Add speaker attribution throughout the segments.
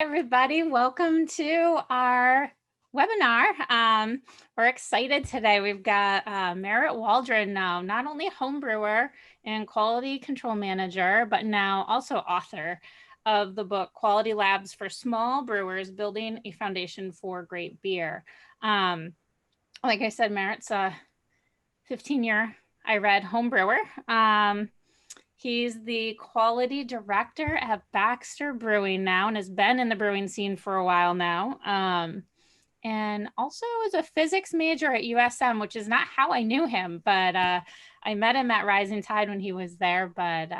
Speaker 1: Everybody. Welcome to our webinar. We're excited today. We've got Merritt Waldron now, not only home brewer and quality control manager, but now also author of the book Quality Labs for Small Brewers, Building a Foundation for Great Beer. Like I said, Merritt's a 15-year I read home brewer. He's the quality director at Baxter Brewing now and has been in the brewing scene for a while now. And also is a physics major at USM, which is not how I knew him, but I met him at Rising Tide when he was there, but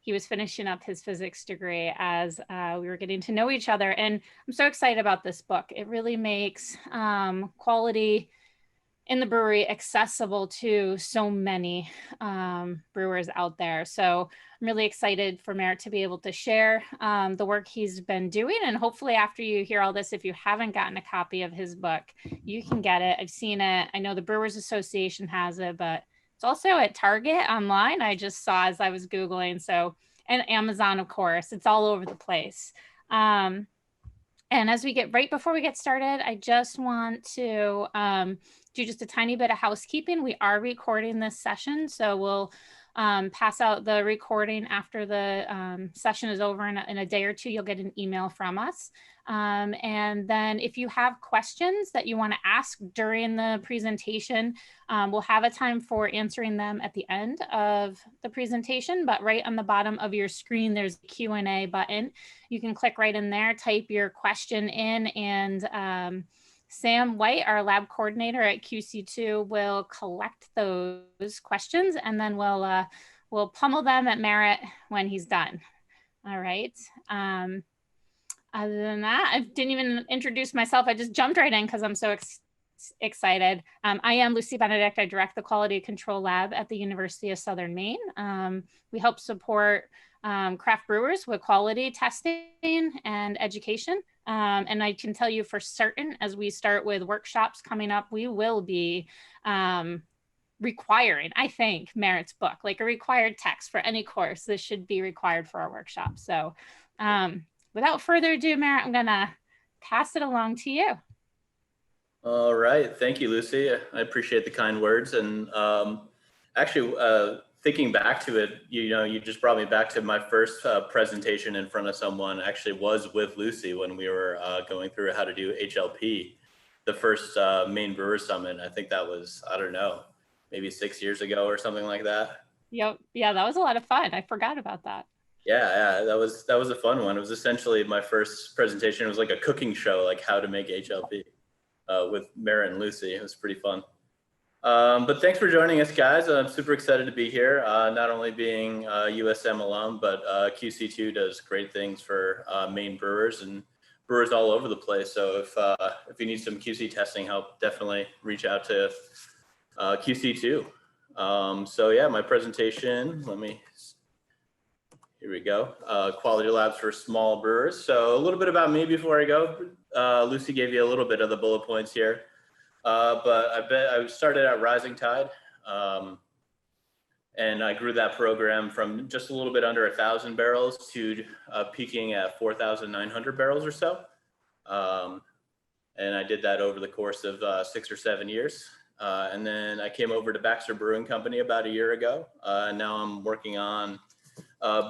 Speaker 1: he was finishing up his physics degree as we were getting to know each other. And I'm so excited about this book. It really makes quality in the brewery accessible to so many brewers out there. So I'm really excited for Merritt to be able to share the work he's been doing. And hopefully after you hear all this, if you haven't gotten a copy of his book, you can get it. I've seen it. I know the Brewers Association has it, but it's also at Target online. I just saw as I was Googling. So, and Amazon, of course, it's all over the place. And as we get right before we get started, I just want to do just a tiny bit of housekeeping. We are recording this session, so we'll pass out the recording after the session is over in a day or two. You'll get an email from us. And then if you have questions that you want to ask during the presentation, we'll have a time for answering them at the end of the presentation, but right on the bottom of your screen, there's a Q&A button. You can click right in there, type your question in, and Sam White, our lab coordinator at QC2, will collect those questions, and then we'll pummel them at Merritt when he's done. All right. Other than that, I didn't even introduce myself. I just jumped right in because I'm so excited. I am Lucille Benedict. I direct the Quality Control Lab at the University of Southern Maine. We help support craft brewers with quality testing and education. And I can tell you for certain, as we start with workshops coming up, we will be requiring, I think, Merritt's book, like a required text for any course. This should be required for our workshop. So without further ado, Merritt, I'm gonna pass it along to you.
Speaker 2: All right, thank you, Lucy. I appreciate the kind words. And actually, thinking back to it, you just brought me back to my first presentation in front of someone. Actually, was with Lucy when we were going through how to do HLP, the first Maine Brewers Summit. I think that was, I don't know, maybe 6 years ago or something like that.
Speaker 1: Yep. Yeah, that was a lot of fun. I forgot about that.
Speaker 2: Yeah, that was a fun one. It was essentially my first presentation. It was like a cooking show, like how to make HLP with Merritt and Lucy. It was pretty fun. But thanks for joining us, guys. I'm super excited to be here. Not only being a USM alum, but QC2 does great things for Maine brewers and brewers all over the place. So if you need some QC testing help, definitely reach out to QC2. So yeah, my presentation, here we go. Quality Labs for Small Brewers. So a little bit about me before I go. Lucy gave you a little bit of the bullet points here. But I started at Rising Tide, and I grew that program from just a little bit under 1,000 barrels to peaking at 4,900 barrels or so. And I did that over the course of 6 or 7 years. And then I came over to Baxter Brewing Company about a year ago. Now I'm working on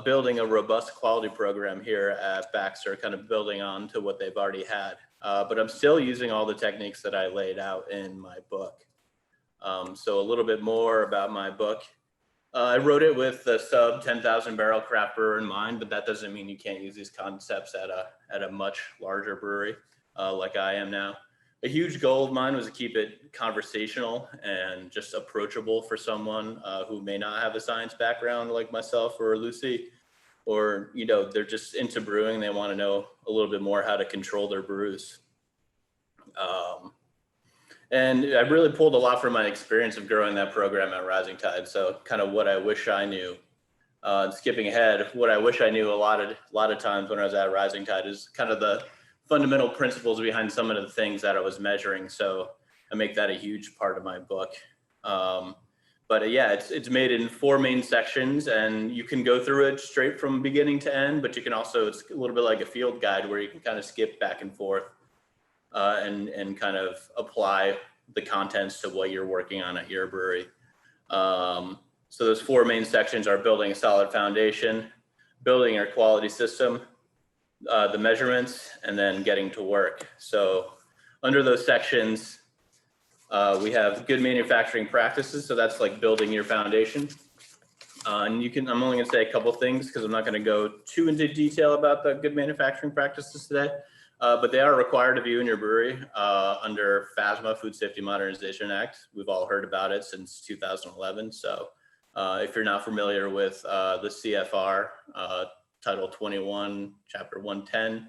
Speaker 2: building a robust quality program here at Baxter, kind of building on to what they've already had. But I'm still using all the techniques that I laid out in my book. So a little bit more about my book. I wrote it with the sub 10,000 barrel craft brewer in mind, but that doesn't mean you can't use these concepts at a much larger brewery like I am now. A huge goal of mine was to keep it conversational and just approachable for someone who may not have a science background like myself or Lucy, or they're just into brewing. They want to know a little bit more how to control their brews. And I really pulled a lot from my experience of growing that program at Rising Tide. So kind of what I wish I knew. Skipping ahead, what I wish I knew a lot of times when I was at Rising Tide is kind of the fundamental principles behind some of the things that I was measuring. So I make that a huge part of my book. But yeah, it's made in 4 main sections, and you can go through it straight from beginning to end, but you can also, it's a little bit like a field guide where you can kind of skip back and forth and kind of apply the contents to what you're working on at your brewery. So those 4 main sections are building a solid foundation, building your quality system, the measurements, and then getting to work. So under those sections, we have good manufacturing practices. So that's like building your foundation. And I'm only gonna say a couple things because I'm not gonna go too into detail about the good manufacturing practices today. But they are required of you in your brewery under FASMA, Food Safety Modernization Act. We've all heard about it since 2011. So if you're not familiar with the CFR, Title 21, Chapter 110,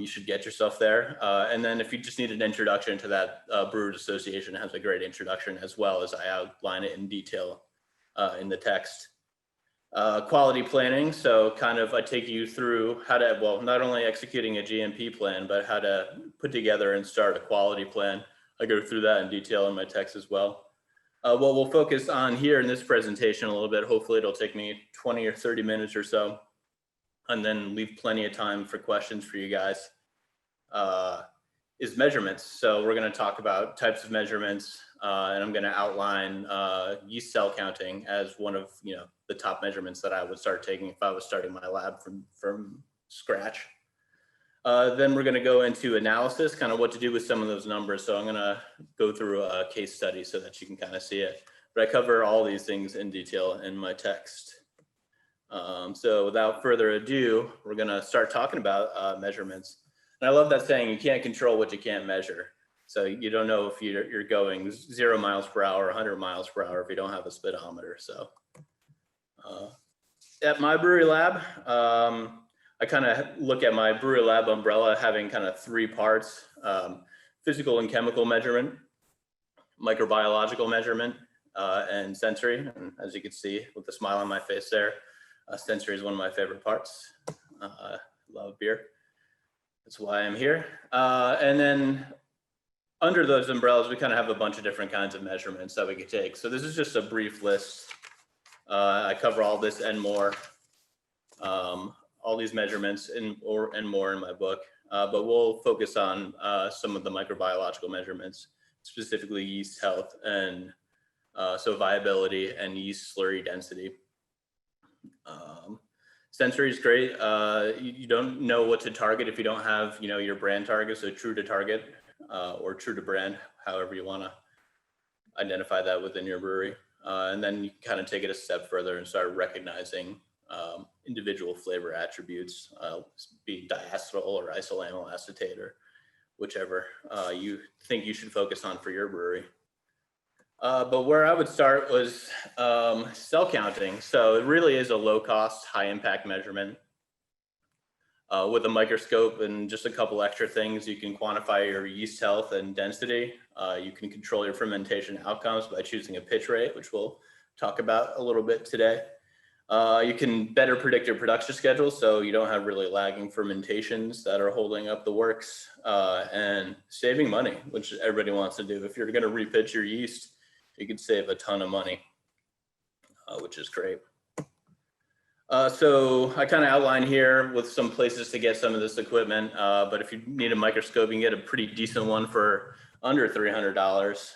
Speaker 2: you should get yourself there. And then if you just need an introduction to that, Brewers Association has a great introduction as well, as I outline it in detail in the text. Quality planning, so kind of I take you through how to, well, not only executing a GMP plan, but how to put together and start a quality plan. I go through that in detail in my text as well. What we'll focus on here in this presentation a little bit, hopefully it'll take me 20 or 30 minutes or so, and then leave plenty of time for questions for you guys, is measurements. So we're going to talk about types of measurements, and I'm going to outline yeast cell counting as one of the top measurements that I would start taking if I was starting my lab from scratch. Then we're going to go into analysis, kind of what to do with some of those numbers. So I'm going to go through a case study so that you can kind of see it. But I cover all these things in detail in my text. So without further ado, we're going to start talking about measurements. And I love that saying, you can't control what you can't measure. So you don't know if you're going 0 miles per hour, 100 miles per hour if you don't have a speedometer. So at my brewery lab, I kind of look at my brewery lab umbrella having kind of 3 parts: physical and chemical measurement, microbiological measurement, and sensory. And as you can see with the smile on my face there, sensory is one of my favorite parts. Love beer. That's why I'm here. And then under those umbrellas, we kind of have a bunch of different kinds of measurements that we could take. So this is just a brief list. I cover all this and more, all these measurements and more in my book. But we'll focus on some of the microbiological measurements, specifically yeast health and so viability and yeast slurry density. Sensory is great. You don't know what to target if you don't have, your brand target. So true to target or true to brand, however you want to identify that within your brewery. And then you kind of take it a step further and start recognizing individual flavor attributes, be diacetyl or isoamyl acetate or whichever you think you should focus on for your brewery. But where I would start was cell counting. So it really is a low cost, high impact measurement. With a microscope and just a couple extra things, you can quantify your yeast health and density. You can control your fermentation outcomes by choosing a pitch rate, which we'll talk about a little bit today. You can better predict your production schedule so you don't have really lagging fermentations that are holding up the works, and saving money, which everybody wants to do. If you're going to repitch your yeast, you could save a ton of money, which is great. So I kind of outline here with some places to get some of this equipment, but if you need a microscope, you can get a pretty decent one for under $300.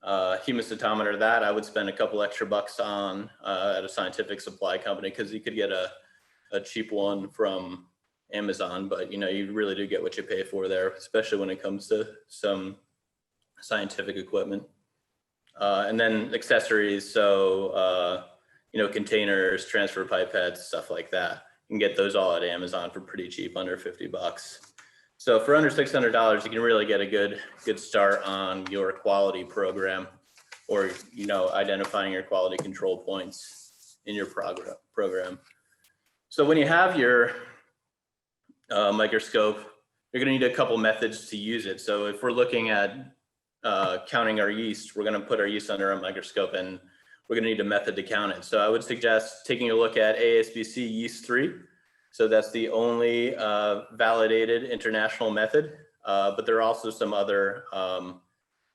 Speaker 2: Hemocetometer, that I would spend a couple extra bucks on at a scientific supply company, because you could get a cheap one from Amazon, but you really do get what you pay for there, especially when it comes to some scientific equipment. And then accessories, so containers, transfer pipettes, stuff like that. You can get those all at Amazon for pretty cheap, under 50 bucks. So for under $600, you can really get a good start on your quality program, or identifying your quality control points in your program. So when you have your microscope, you're going to need a couple methods to use it. So if we're looking at counting our yeast, we're going to put our yeast under a microscope, and we're going to need a method to count it. So I would suggest taking a look at ASBC Yeast 3. So that's the only validated international method, but there are also some other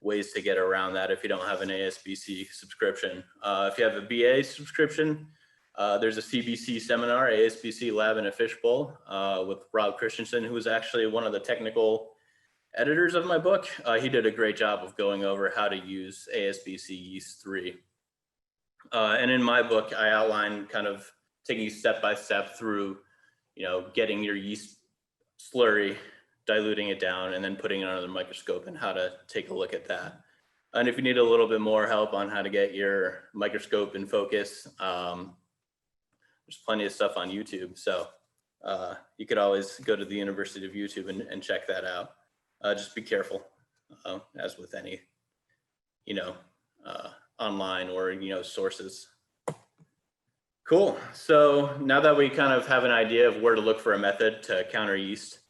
Speaker 2: ways to get around that if you don't have an ASBC subscription. If you have a BA subscription, there's a CBC seminar, ASBC Lab in a Fishbowl, with Rob Christensen, who was actually one of the technical editors of my book. He did a great job of going over how to use ASBC Yeast 3. And in my book, I outline kind of taking you step by step through, getting your yeast slurry, diluting it down, and then putting it under the microscope and how to take a look at that. And if you need a little bit more help on how to get your microscope in focus, there's plenty of stuff on YouTube. So you could always go to the University of YouTube and check that out. Just be careful, as with any, online or, sources. Cool. So now that we kind of have an idea of where to look for a method to counter yeast,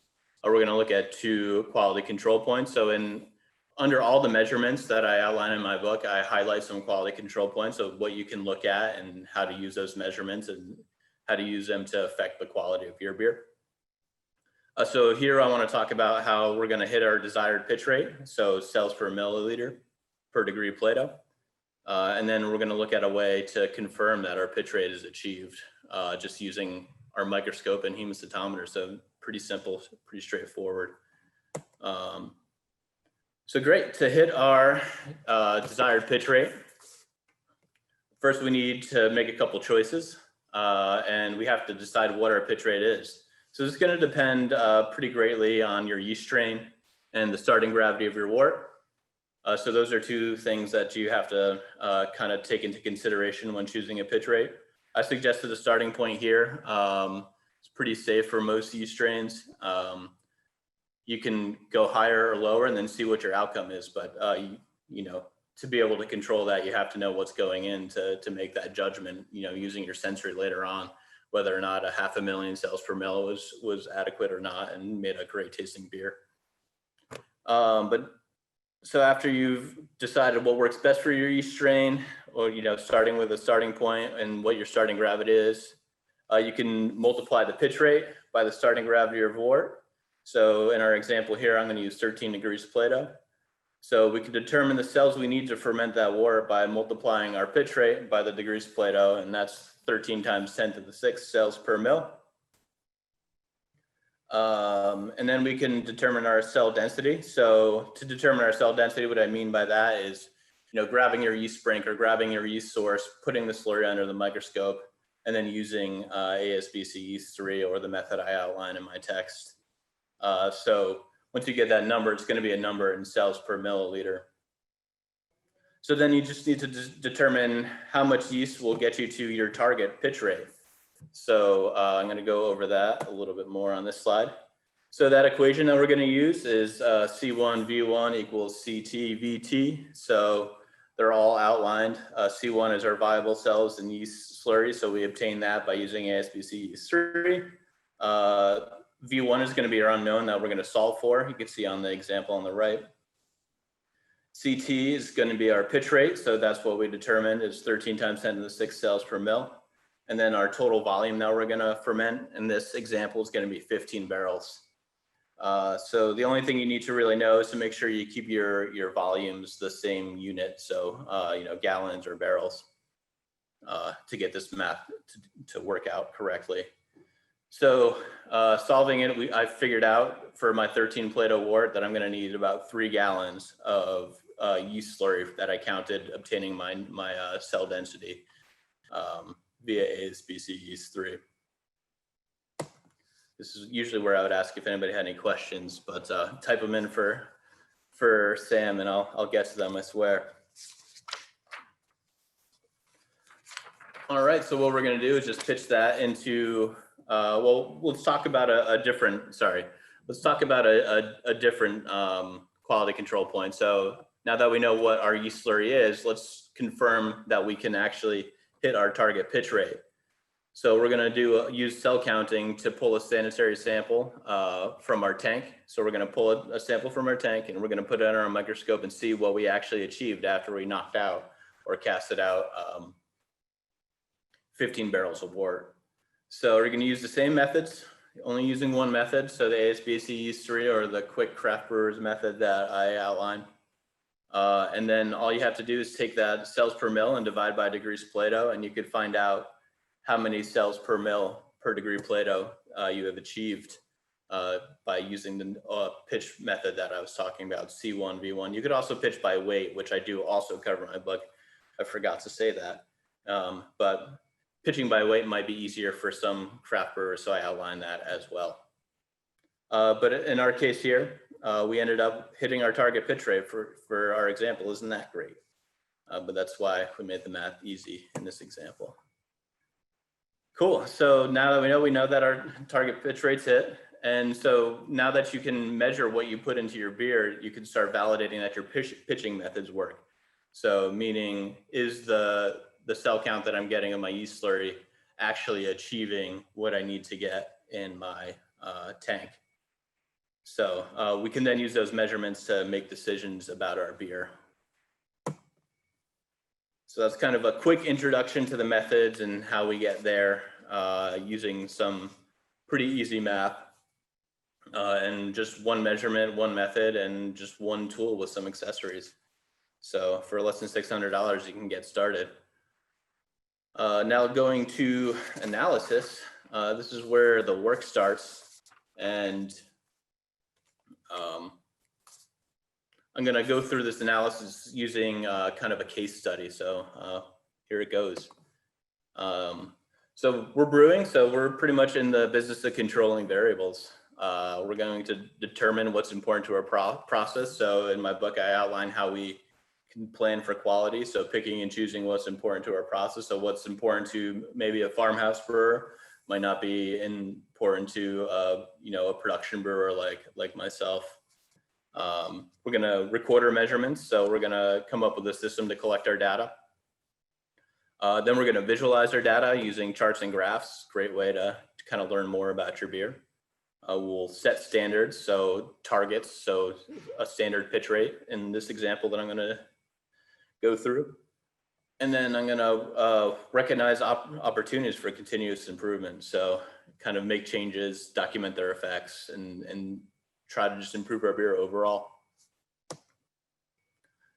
Speaker 2: we're going to look at 2 quality control points. So under all the measurements that I outline in my book, I highlight some quality control points of what you can look at and how to use those measurements and how to use them to affect the quality of your beer. So here I want to talk about how we're going to hit our desired pitch rate, so cells per milliliter per degree Plato. And then we're going to look at a way to confirm that our pitch rate is achieved, just using our microscope and hemocytometer. So pretty simple, pretty straightforward. So great, to hit our desired pitch rate, first we need to make a couple choices, and we have to decide what our pitch rate is. So this is going to depend pretty greatly on your yeast strain and the starting gravity of your wort. So those are 2 things that you have to kind of take into consideration when choosing a pitch rate. I suggested a starting point here. It's pretty safe for most yeast strains. You can go higher or lower and then see what your outcome is. But, to be able to control that, you have to know what's going in to make that judgment, using your sensory later on, whether or not a 500,000 cells per mil was adequate or not, and made a great tasting beer. So after you've decided what works best for your yeast strain, or, starting with a starting point and what your starting gravity is, you can multiply the pitch rate by the starting gravity of wort. So in our example here, I'm going to use 13 degrees Plato. So we can determine the cells we need to ferment that wort by multiplying our pitch rate by the degrees Plato, and that's 13 times 10 to the 6th cells per mil. And then we can determine our cell density. So to determine our cell density, what I mean by that is, grabbing your yeast brink or grabbing your yeast source, putting the slurry under the microscope, and then using ASBC Yeast 3 or the method I outline in my text. So once you get that number, it's going to be a number in cells per milliliter. So then you just need to determine how much yeast will get you to your target pitch rate. So I'm going to go over that a little bit more on this slide. So that equation that we're going to use is C1V1 equals CT/VT. So they're all outlined. C1 is our viable cells in yeast slurry. So we obtain that by using ASBC Yeast 3. V1 is going to be our unknown that we're going to solve for. You can see on the example on the right. CT is going to be our pitch rate. So that's what we determined is 13 times 10 to the 6 cells per mil. And then our total volume that we're going to ferment in this example is going to be 15 barrels. So the only thing you need to really know is to make sure you keep your volumes the same unit. So, gallons or barrels to get this math to work out correctly. So solving it, I figured out for my 13 Plato wort that I'm going to need about 3 gallons of yeast slurry that I counted, obtaining my cell density via ASBC Yeast 3. This is usually where I would ask if anybody had any questions, but type them in for Sam and I'll get to them, I swear. All right, so what we're going to do is just pitch that into let's talk about a different quality control point. So now that we know what our yeast slurry is, let's confirm that we can actually hit our target pitch rate. So we're going to use cell counting to pull a sanitary sample from our tank. So we're going to pull a sample from our tank and we're going to put it under our microscope and see what we actually achieved after we knocked out or casted out 15 barrels of wort. So we're going to use the same methods, only using one method. So the ASBC Yeast 3 or the quick craft brewers method that I outlined. And then all you have to do is take that cells per mil and divide by degrees Plato, and you could find out how many cells per mil per degree Plato you have achieved by using the pitch method that I was talking about, C1V1. You could also pitch by weight, which I do also cover in my book. I forgot to say that. But pitching by weight might be easier for some craft brewers, so I outline that as well. But in our case here, we ended up hitting our target pitch rate for our example. Isn't that great? But that's why we made the math easy in this example. Cool. So now that we know that our target pitch rate's hit. And so now that you can measure what you put into your beer, you can start validating that your pitching methods work. So meaning, is the cell count that I'm getting in my yeast slurry actually achieving what I need to get in my tank? So we can then use those measurements to make decisions about our beer. So that's kind of a quick introduction to the methods and how we get there using some pretty easy math and just one measurement, one method, and just one tool with some accessories. So for less than $600, you can get started. Now going to analysis, this is where the work starts. And I'm going to go through this analysis using kind of a case study. So here it goes. So we're brewing, so we're pretty much in the business of controlling variables. We're going to determine what's important to our process. So in my book, I outline how we can plan for quality. So picking and choosing what's important to our process. So what's important to maybe a farmhouse brewer might not be important to a production brewer like myself. We're going to record our measurements. So we're going to come up with a system to collect our data. Then we're going to visualize our data using charts and graphs. Great way to kind of learn more about your beer. We'll set standards, so targets, so a standard pitch rate in this example that I'm going to go through. And then I'm going to recognize opportunities for continuous improvement. So kind of make changes, document their effects, and try to just improve our beer overall.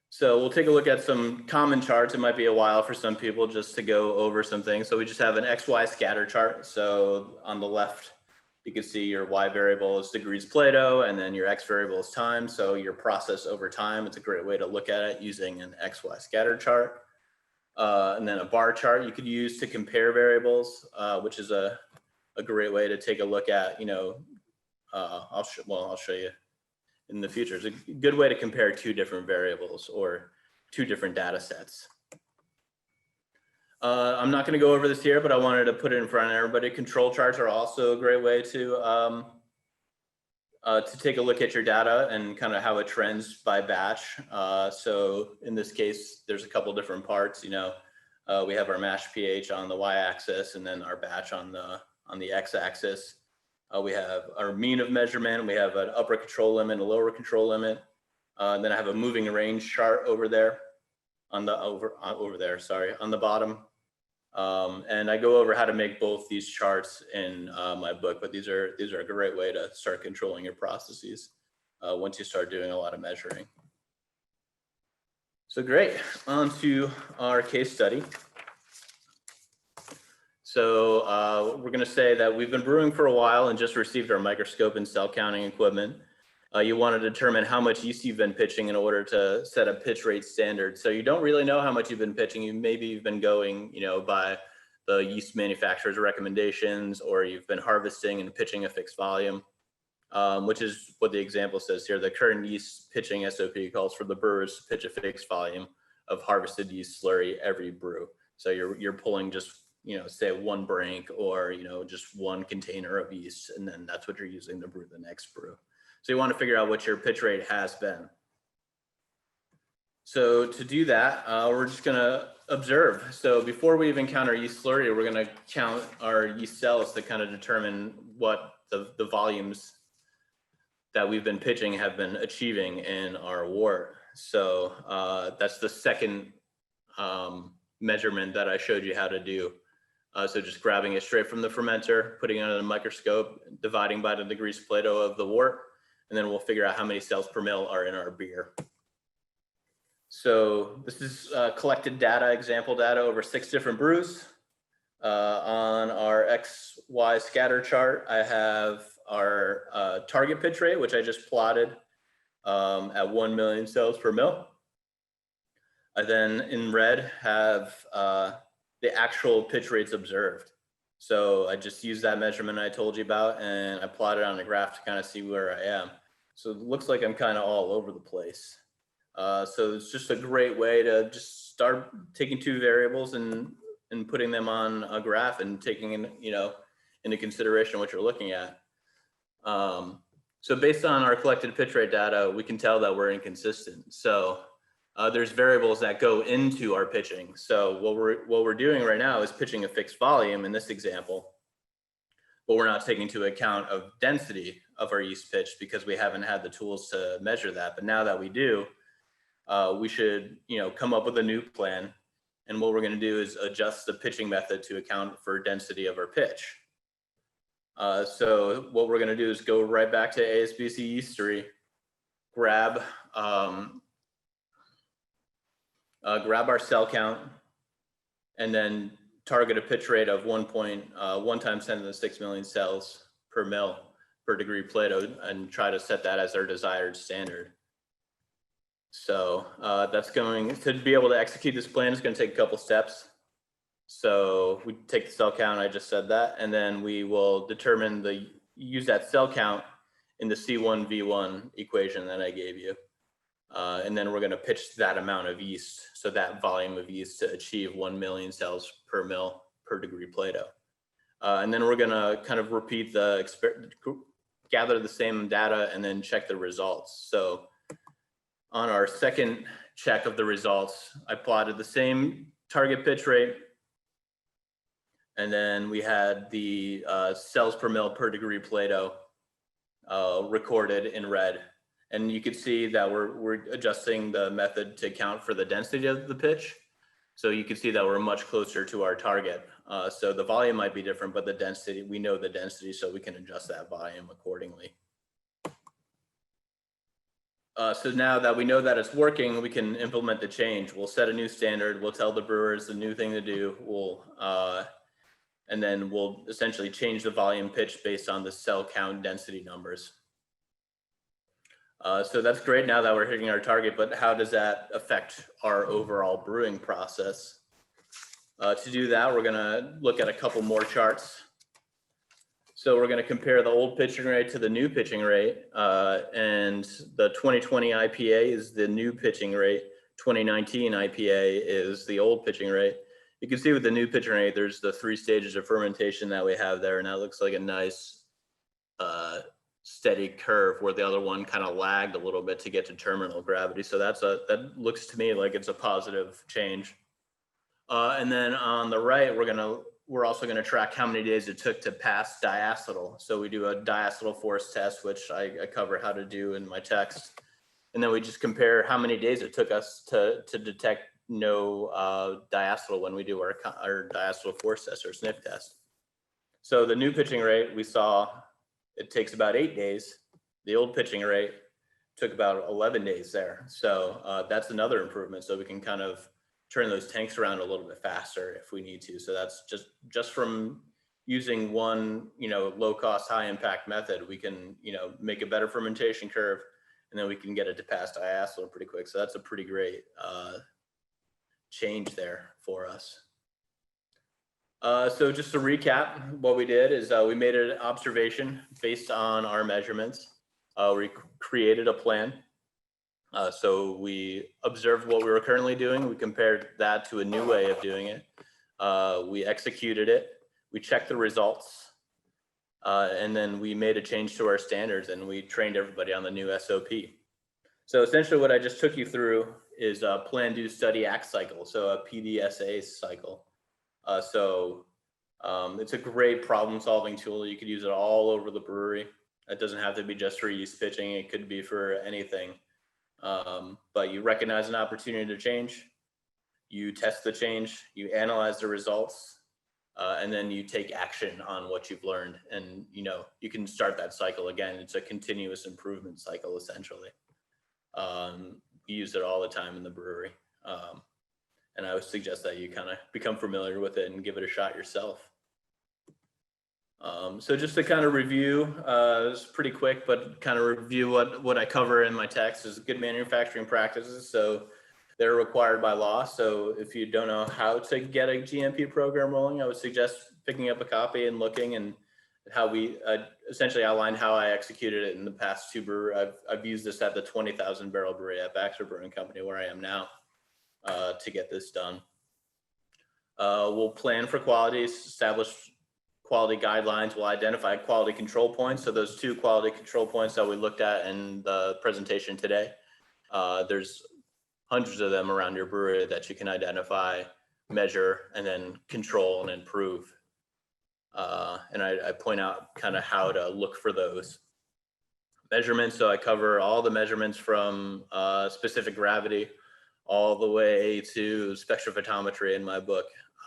Speaker 2: So we'll take a look at some common charts. It might be a while for some people just to go over some things. So we just have an XY scatter chart. So on the left, you can see your Y variable is degrees Plato, and then your X variable is time. So your process over time, it's a great way to look at it using an XY scatter chart. And then a bar chart you could use to compare variables, which is a great way to take a look at, I'll show you in the future. It's a good way to compare two different variables or two different data sets. I'm not going to go over this here, but I wanted to put it in front of everybody. Control charts are also a great way to take a look at your data and kind of how it trends by batch. So in this case, there's a couple different parts. We have our mash pH on the y-axis, and then our batch on the x-axis. We have our mean of measurement. We have an upper control limit, a lower control limit. Then I have a moving range chart over there on the on the bottom. And I go over how to make both these charts in my book, but these are a great way to start controlling your processes once you start doing a lot of measuring. So great, on to our case study. So we're going to say that we've been brewing for a while and just received our microscope and cell counting equipment. You want to determine how much yeast you've been pitching in order to set a pitch rate standard. So you don't really know how much you've been pitching. Maybe you've been going, by the yeast manufacturer's recommendations, or you've been harvesting and pitching a fixed volume, which is what the example says here. The current yeast pitching SOP calls for the brewers to pitch a fixed volume of harvested yeast slurry every brew. So you're pulling just, say one brink or, just one container of yeast, and then that's what you're using to brew the next brew. So you want to figure out what your pitch rate has been. So to do that, we're just going to observe. So before we even count our yeast slurry, we're going to count our yeast cells to kind of determine what the volumes that we've been pitching have been achieving in our wort. So that's the second measurement that I showed you how to do. So just grabbing it straight from the fermenter, putting it under the microscope, dividing by the degrees Plato of the wort, and then we'll figure out how many cells per mil are in our beer. So this is collected data, example data over 6 different brews. On our XY scatter chart, I have our target pitch rate, which I just plotted at 1 million cells per mil. I then in red have the actual pitch rates observed. So I just used that measurement I told you about and I plotted on a graph to kind of see where I am. So it looks like I'm kind of all over the place. So it's just a great way to just start taking 2 variables and putting them on a graph and taking in, into consideration what you're looking at. So based on our collected pitch rate data, we can tell that we're inconsistent. So there's variables that go into our pitching. So what we're doing right now is pitching a fixed volume in this example, but we're not taking into account of density of our yeast pitch because we haven't had the tools to measure that. But now that we do, we should, come up with a new plan. And what we're going to do is adjust the pitching method to account for density of our pitch. So what we're going to do is go right back to ASBC Yeastery, grab our cell count, and then target a pitch rate of 1.1 times 10 to the 6 million cells per mil per degree Plato, and try to set that as our desired standard. So that's going to be able to execute this plan is going to take a couple steps. So we take the cell count, I just said that, and then we will use that cell count in the C1V1 equation that I gave you. And then we're going to pitch that amount of yeast, so that volume of yeast to achieve 1 million cells per mil per degree Plato. And then we're going to kind of repeat gather the same data and then check the results. So on our second check of the results, I plotted the same target pitch rate, and then we had the cells per mil per degree Plato recorded in red. And you can see that we're adjusting the method to account for the density of the pitch. So you can see that we're much closer to our target. So the volume might be different, but the density, we know the density, so we can adjust that volume accordingly. So now that we know that it's working, we can implement the change. We'll set a new standard. We'll tell the brewers the new thing to do. And then we'll essentially change the volume pitch based on the cell count density numbers. So that's great now that we're hitting our target, but how does that affect our overall brewing process? To do that, we're gonna look at a couple more charts. So we're going to compare the old pitching rate to the new pitching rate, and the 2020 IPA is the new pitching rate. 2019 IPA is the old pitching rate. You can see with the new pitching rate, there's the 3 stages of fermentation that we have there, and that looks like a nice steady curve, where the other one kind of lagged a little bit to get to terminal gravity. So that looks to me like it's a positive change. And then on the right, we're also going to track how many days it took to pass diacetyl. So we do a diacetyl force test, which I cover how to do in my text. And then we just compare how many days it took us to detect no diacetyl when we do our diacetyl force test or sniff test. So the new pitching rate, we saw it takes about 8 days. The old pitching rate took about 11 days there. So that's another improvement. So we can kind of turn those tanks around a little bit faster if we need to. So that's just from using one, low cost, high impact method, we can, make a better fermentation curve, and then we can get it to pass diacetyl pretty quick. So that's a pretty great change there for us. So just to recap, what we did is we made an observation based on our measurements. We created a plan. So we observed what we were currently doing. We compared that to a new way of doing it. We executed it. We checked the results. And then we made a change to our standards, and we trained everybody on the new SOP. So essentially what I just took you through is a plan, do, study, act cycle. So a PDSA cycle. It's a great problem solving tool. You could use it all over the brewery. It doesn't have to be just for yeast pitching. It could be for anything. But you recognize an opportunity to change, you test the change, you analyze the results, and then you take action on what you've learned. And, you can start that cycle again. It's a continuous improvement cycle, essentially. use it all the time in the brewery. And I would suggest that you kind of become familiar with it and give it a shot yourself. So just to kind of review, it's pretty quick, but kind of review what I cover in my text is good manufacturing practices. So they're required by law. So if you don't know how to get a GMP program rolling, I would suggest picking up a copy and looking, and how we essentially outlined how I executed it in the past two breweries. I've used this at the 20,000 barrel brewery at Baxter Brewing Company, where I am now, to get this done. We'll plan for quality, establish quality guidelines, we'll identify quality control points. So those two quality control points that we looked at in the presentation today, there's hundreds of them around your brewery that you can identify, measure, and then control and improve. And I point out kind of how to look for those measurements. So I cover all the measurements from specific gravity all the way to spectrophotometry in my book.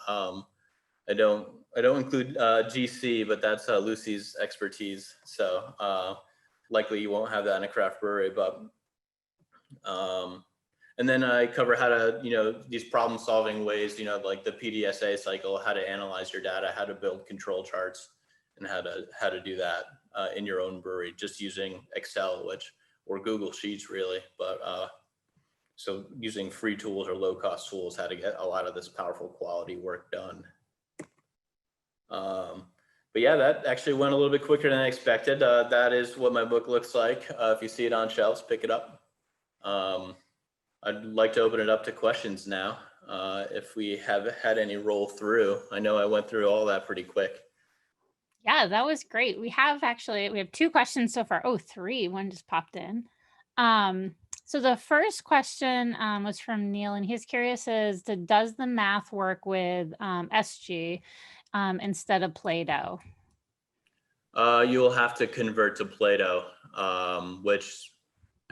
Speaker 2: I don't include GC, but that's Lucy's expertise. So likely you won't have that in a craft brewery, but and then I cover how to, these problem solving ways, like the PDSA cycle, how to analyze your data, how to build control charts, and how to do that in your own brewery, just using Excel, or Google Sheets really. But so using free tools or low cost tools, how to get a lot of this powerful quality work done. But yeah, that actually went a little bit quicker than I expected. That is what my book looks like. If you see it on shelves, pick it up. I'd like to open it up to questions now, if we have had any roll through. I know I went through all that pretty quick.
Speaker 1: Yeah, that was great. We have two questions so far. Oh, three. One just popped in. So the first question was from Neil, and he's curious as to, does the math work with SG instead of Play-Doh?
Speaker 2: You'll have to convert to Play-Doh, which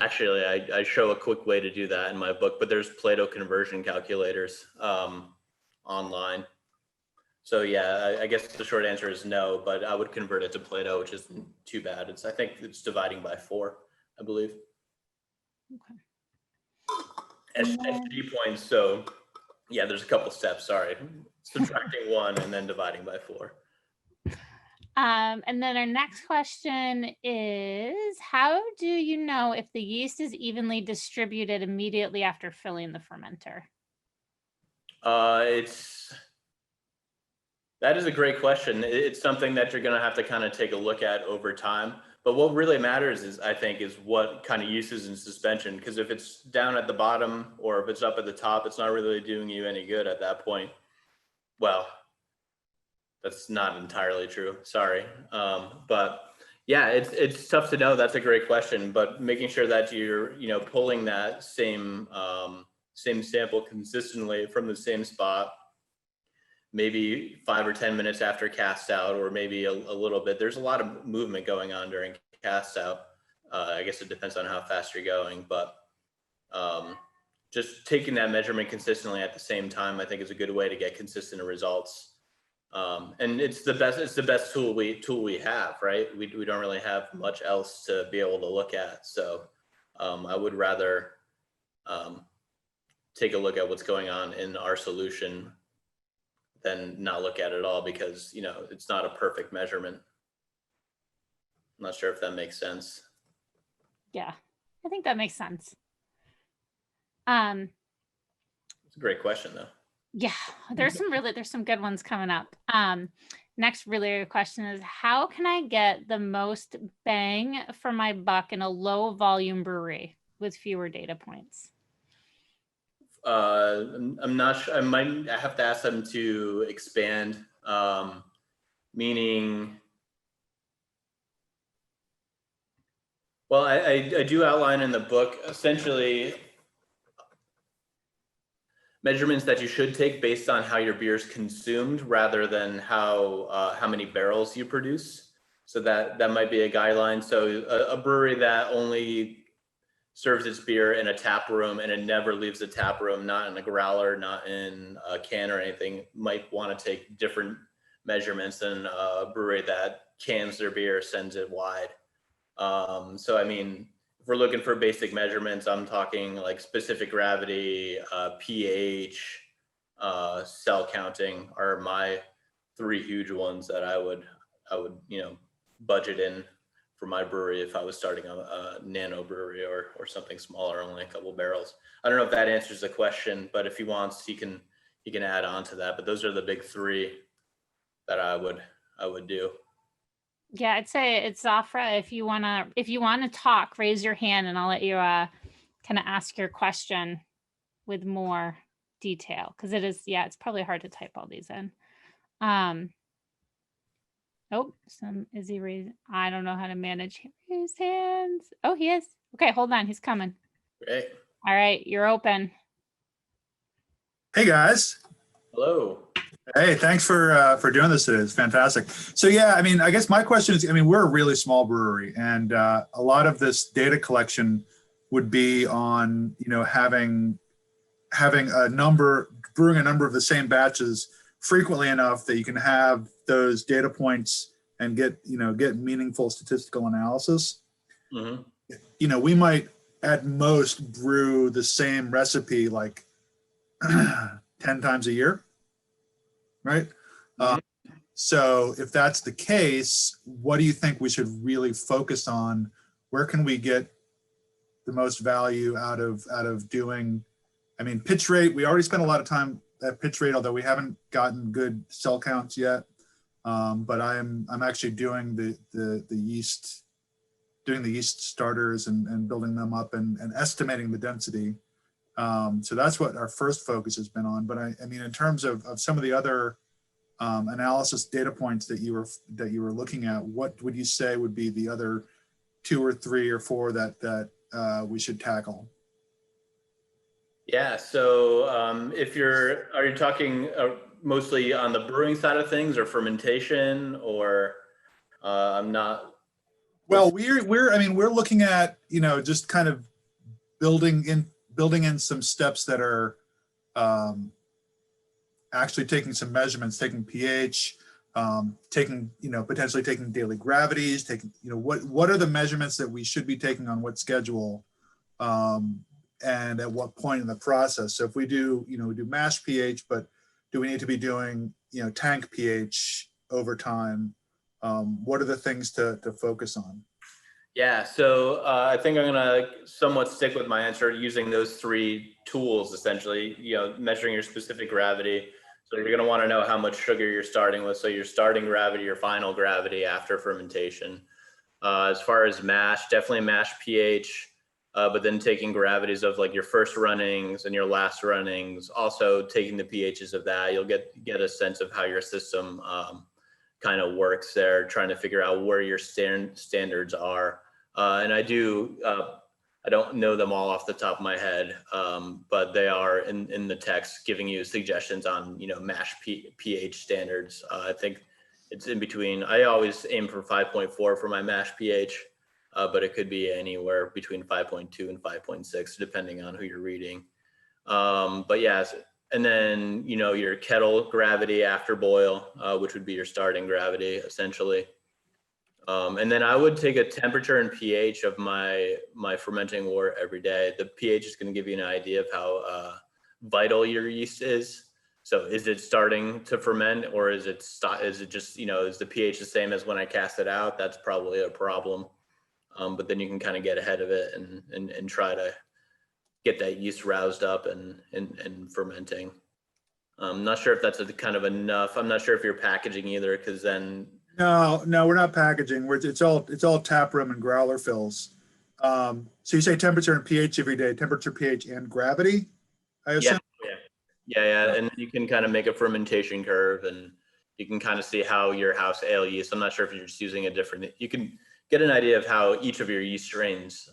Speaker 2: actually I show a quick way to do that in my book, but there's Play-Doh conversion calculators online. So yeah, I guess the short answer is no, but I would convert it to Play-Doh, which isn't too bad. I think it's dividing by 4, I believe. Okay. SG points, so yeah, there's a couple steps, sorry. Subtracting 1 and then dividing by 4.
Speaker 1: And then our next question is, how do you know if the yeast is evenly distributed immediately after filling the fermenter?
Speaker 2: That is a great question. It's something that you're going to have to kind of take a look at over time. But what really matters is, I think, is what kind of yeast is in suspension. Because if it's down at the bottom or if it's up at the top, it's not really doing you any good at that point. Well, that's not entirely true. Sorry. But yeah, it's tough to know. That's a great question. But making sure that you're pulling that same sample consistently from the same spot, maybe 5 or 10 minutes after cast out, or maybe a little bit. There's a lot of movement going on during cast out. I guess it depends on how fast you're going, but just taking that measurement consistently at the same time, I think, is a good way to get consistent results. And it's the best tool we have, right? We don't really have much else to be able to look at. So I would rather take a look at what's going on in our solution than not look at it all, because it's not a perfect measurement. I'm not sure if that makes sense.
Speaker 1: Yeah, I think that makes sense.
Speaker 2: It's a great question though.
Speaker 1: Yeah, there's some good ones coming up. Next really good question is, how can I get the most bang for my buck in a low volume brewery with fewer data points?
Speaker 2: I'm not sure. I have to ask them to expand, meaning, well, I do outline in the book essentially measurements that you should take based on how your beer is consumed, rather than how many barrels you produce. So that might be a guideline. So a brewery that only serves its beer in a tap room and it never leaves the tap room, not in a growler, not in a can or anything, might want to take different measurements than a brewery that cans their beer, sends it wide. So I mean, if we're looking for basic measurements, I'm talking like specific gravity, pH, cell counting are my three huge ones that I would, budget in for my brewery if I was starting a nano brewery or something smaller, only a couple barrels. I don't know if that answers the question, but if he wants, he can add on to that. But those are the big three that I would do.
Speaker 1: Yeah, I'd say it's Zafra. If you wanna talk, raise your hand and I'll let you kind of ask your question with more detail, because it's probably hard to type all these in. Oh, is he raising? I don't know how to manage his hands. Oh, he is. Okay, hold on, he's coming.
Speaker 2: Great.
Speaker 1: All right, you're open.
Speaker 3: Hey guys.
Speaker 2: Hello.
Speaker 3: Hey, thanks for doing this today. It's fantastic. So yeah, I mean, I guess my question is, I mean, we're a really small brewery, and a lot of this data collection would be on, having brewing a number of the same batches frequently enough that you can have those data points and get meaningful statistical analysis.
Speaker 2: Mm-hmm.
Speaker 3: We might at most brew the same recipe like 10 times a year, right?
Speaker 2: Mm-hmm.
Speaker 3: So if that's the case, what do you think we should really focus on? Where can we get the most value out of doing, I mean, pitch rate, we already spent a lot of time at pitch rate, although we haven't gotten good cell counts yet. But I'm actually doing the yeast starters and building them up and estimating the density. So that's what our first focus has been on. But I mean, in terms of some of the other analysis data points that you were looking at, what would you say would be the other 2 or 3 or 4 that we should tackle?
Speaker 2: Yeah. So are you talking mostly on the brewing side of things or fermentation, or I'm not?
Speaker 3: Well, we're looking at, just kind of building in some steps that are actually taking some measurements, taking pH, potentially taking daily gravities, what are the measurements that we should be taking on what schedule, and at what point in the process. So if we do, we do mash pH, but do we need to be doing, tank pH over time? What are the things to focus on? Yeah,
Speaker 2: so I think I'm gonna somewhat stick with my answer using those 3 tools, essentially, measuring your specific gravity. So you're gonna wanna know how much sugar you're starting with. So your starting gravity, your final gravity after fermentation. As far as mash, definitely mash pH, but then taking gravities of like your first runnings and your last runnings, also taking the pHs of that, you'll get a sense of how your system kind of works there, trying to figure out where your standards are. And I don't know them all off the top of my head, but they are in the text giving you suggestions on, mash pH standards. I think it's in between. I always aim for 5.4 for my mash pH, but it could be anywhere between 5.2 and 5.6, depending on who you're reading. But yeah, and then, your kettle gravity after boil, which would be your starting gravity, essentially. And then I would take a temperature and pH of my fermenting wort every day. The pH is going to give you an idea of how vital your yeast is. So is it starting to ferment, or is it just, is the pH the same as when I cast it out? That's probably a problem. But then you can kind of get ahead of it and try to get that yeast roused up and fermenting. I'm not sure if that's kind of enough. I'm not sure if you're packaging either, because then.
Speaker 3: No, we're not packaging. It's all tap room and growler fills. So you say temperature and pH every day, temperature, pH, and gravity, I assume?
Speaker 2: Yeah. And you can kind of make a fermentation curve, and you can kind of see how your house ale yeast, I'm not sure if you're just using you can get an idea of how each of your yeast strains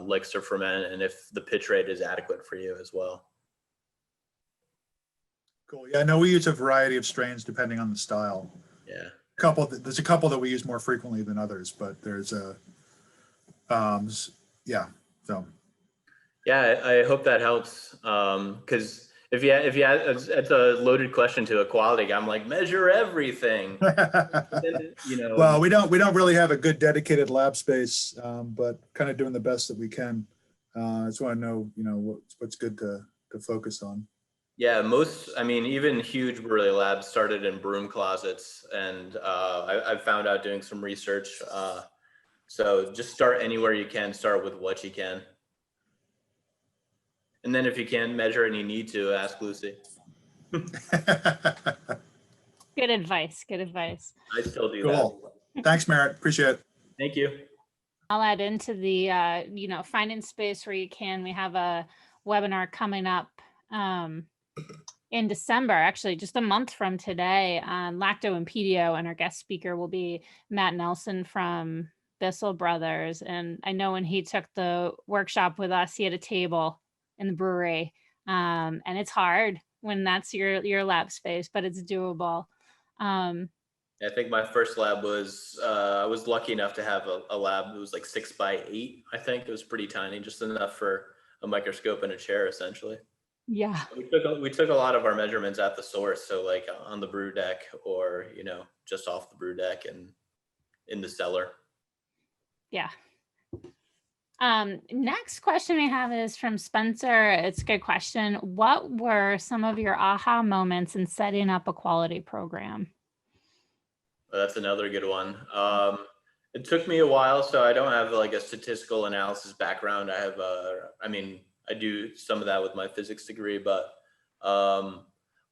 Speaker 2: likes to ferment, and if the pitch rate is adequate for you as well.
Speaker 3: Cool. Yeah, no, we use a variety of strains depending on the style.
Speaker 2: Yeah.
Speaker 3: There's a couple that we use more frequently than others, but there's yeah. So.
Speaker 2: Yeah, I hope that helps, because it's a loaded question to a quality guy. I'm like, measure everything. Then,
Speaker 3: Well, we don't really have a good dedicated lab space, but kind of doing the best that we can. I just want to know, what's good to focus on.
Speaker 2: Yeah, even huge brewery labs started in broom closets, and I found out doing some research. So just start anywhere you can, start with what you can. And then if you can't measure and you need to, ask Lucy.
Speaker 1: Good advice. Good advice.
Speaker 2: I still do
Speaker 3: Cool. Thanks, Merritt. Appreciate it.
Speaker 2: Thank you.
Speaker 1: I'll add into the, finding space where you can. We have a webinar coming up in December, actually just a month from today, on lacto and pedio, and our guest speaker will be Matt Nelson from Bissell Brothers. And I know when he took the workshop with us, he had a table in the brewery, and it's hard when that's your lab space, but it's doable.
Speaker 2: I think my first lab was, I was lucky enough to have a lab that was like 6x8. I think it was pretty tiny, just enough for a microscope and a chair, essentially.
Speaker 1: Yeah.
Speaker 2: We took a lot of our measurements at the source. So like on the brew deck, or, just off the brew deck and in the cellar.
Speaker 1: Yeah. Next question we have is from Spencer. It's a good question. What were some of your aha moments in setting up a quality program?
Speaker 2: Well, that's another good one. It took me a while, so I don't have like a statistical analysis background. I do some of that with my physics degree, but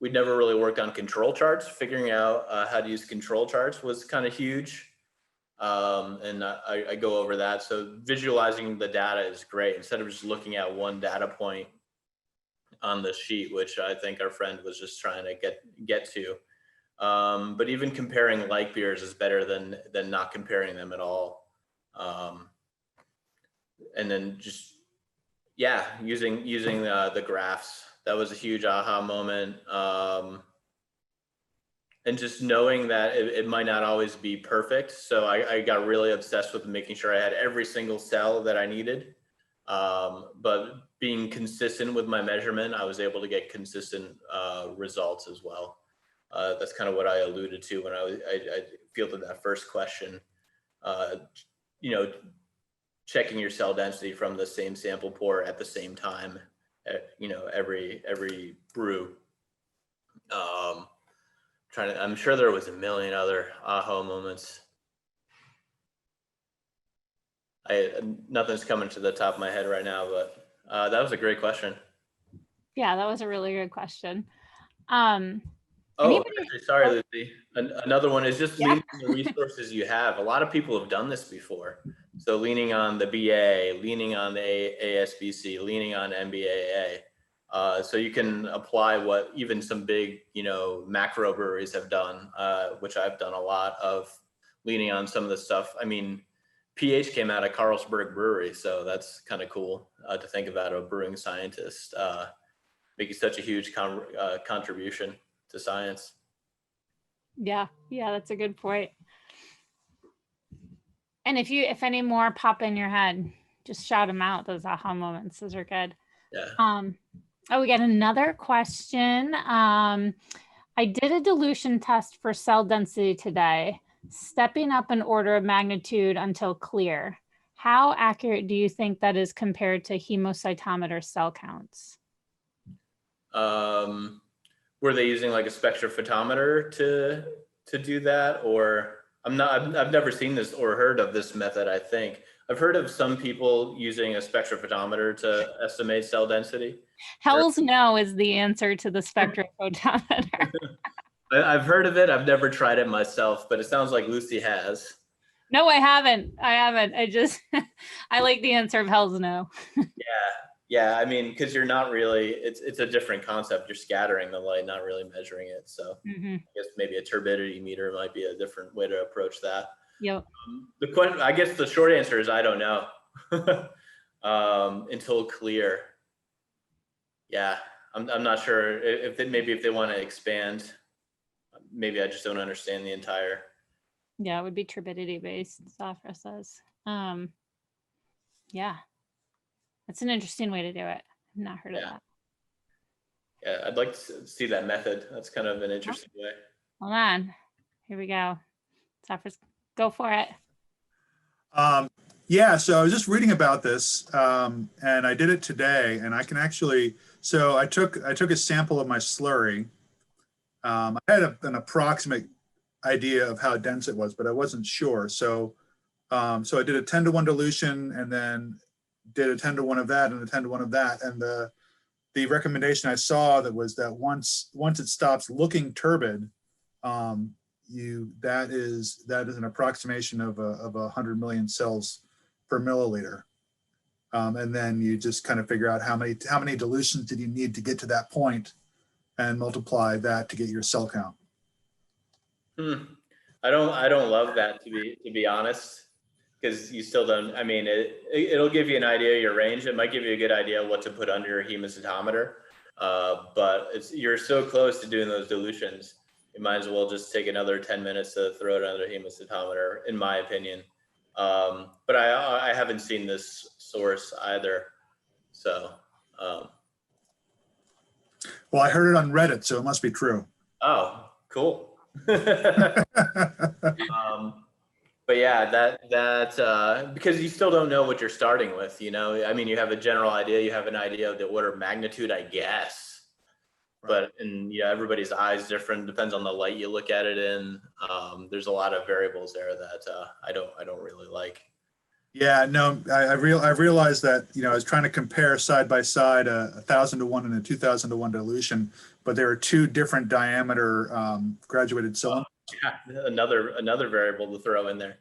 Speaker 2: we'd never really worked on control charts. Figuring out how to use control charts was kind of huge. And I go over that. So visualizing the data is great, instead of just looking at one data point on the sheet, which I think our friend was just trying to get to. But even comparing like beers is better than not comparing them at all. And then just, using the graphs, that was a huge aha moment. And just knowing that it might not always be perfect. So I got really obsessed with making sure I had every single cell that I needed. But being consistent with my measurement, I was able to get consistent results as well. That's kind of what I alluded to when I fielded that first question. Checking your cell density from the same sample pour at the same time, every brew. I'm sure there was a million other aha moments. Nothing's coming to the top of my head right now, but that was a great question.
Speaker 1: Yeah, that was a really good question.
Speaker 2: Actually, sorry, Lucy. Another one is just leaning on the resources you have. A lot of people have done this before. So leaning on the BA, leaning on the ASBC, leaning on MBAA. So you can apply what even some big, macro breweries have done, which I've done a lot of, leaning on some of the stuff. I mean, pH came out of Carlsberg Brewery, so that's kind of cool to think about a brewing scientist making such a huge contribution to science. Yeah,
Speaker 1: that's a good point. And if any more pop in your head, just shout them out. Those aha moments, those are good.
Speaker 2: Yeah.
Speaker 1: We got another question. I did a dilution test for cell density today, stepping up an order of magnitude until clear. How accurate do you think that is compared to hemocytometer cell counts?
Speaker 2: Were they using like a spectrophotometer to do that? Or I've never seen this or heard of this method. I think I've heard of some people using a spectrophotometer to estimate cell density.
Speaker 1: Hell's no is the answer to the spectrophotometer.
Speaker 2: I've heard of it. I've never tried it myself, but it sounds like Lucy has.
Speaker 1: No, I haven't. I like the answer of hell's no.
Speaker 2: Yeah. I mean, because you're not really, it's a different concept. You're scattering the light, not really measuring it. So I guess maybe a turbidity meter might be a different way to approach that.
Speaker 1: Yep.
Speaker 2: The question, I guess the short answer is I don't know until clear. Yeah, I'm not sure if they want to expand. Maybe I just don't understand the entire.
Speaker 1: Yeah, it would be turbidity based, Safra says. Yeah, that's an interesting way to do it. I've not heard of that.
Speaker 2: Yeah, I'd like to see that method. That's kind of an interesting way.
Speaker 1: Hold on. Here we go. Go for it.
Speaker 3: Yeah, so I was just reading about this, and I did it today, and I can actually. So I took a sample of my slurry. I had an approximate idea of how dense it was, but I wasn't sure. So so I did a 10-to-1 dilution, and then did a 10-to-1 of that, and a 10-to-1 of that, and the recommendation I saw that was that once it stops looking turbid, that is an approximation of 100 million cells per milliliter. And then you just kind of figure out how many dilutions did you need to get to that point, and multiply that to get your cell count.
Speaker 2: I don't love that, to be honest, because you still don't. I mean, it'll give you an idea of your range. It might give you a good idea of what to put under your hemocetometer, but you're so close to doing those dilutions. You might as well just take another 10 minutes to throw it under the hemocetometer, in my opinion. But I haven't seen this source either. So,
Speaker 3: well, I heard it on Reddit, so it must be true.
Speaker 2: Oh, cool. But yeah, that because you still don't know what you're starting with, you know. I mean, you have a general idea, you have an idea of the order of magnitude, I guess. But everybody's eye is different, depends on the light you look at it in. There's a lot of variables there that I don't really like.
Speaker 3: Yeah, no, I realized that, I was trying to compare side by side a 1,000-to-1 and a 2,000-to-1 dilution, but there are two different diameter graduated cylinders.
Speaker 2: Yeah, another variable to throw in there.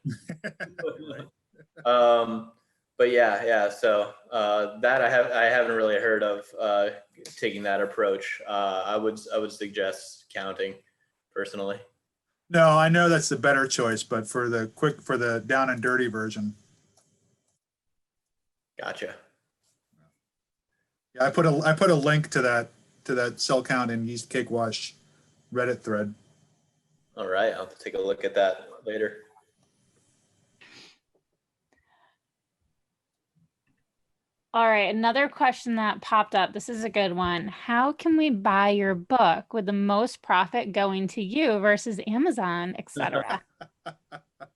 Speaker 2: But yeah. So that I haven't really heard of taking that approach. I would suggest counting, personally.
Speaker 3: No, I know that's the better choice, but for the down and dirty version.
Speaker 2: Gotcha.
Speaker 3: Yeah, I put a link to that cell count in Yeast Cake Wash Reddit thread.
Speaker 2: All right, I'll have to take a look at that later.
Speaker 1: All right, another question that popped up. This is a good one. How can we buy your book with the most profit going to you versus Amazon, etc.?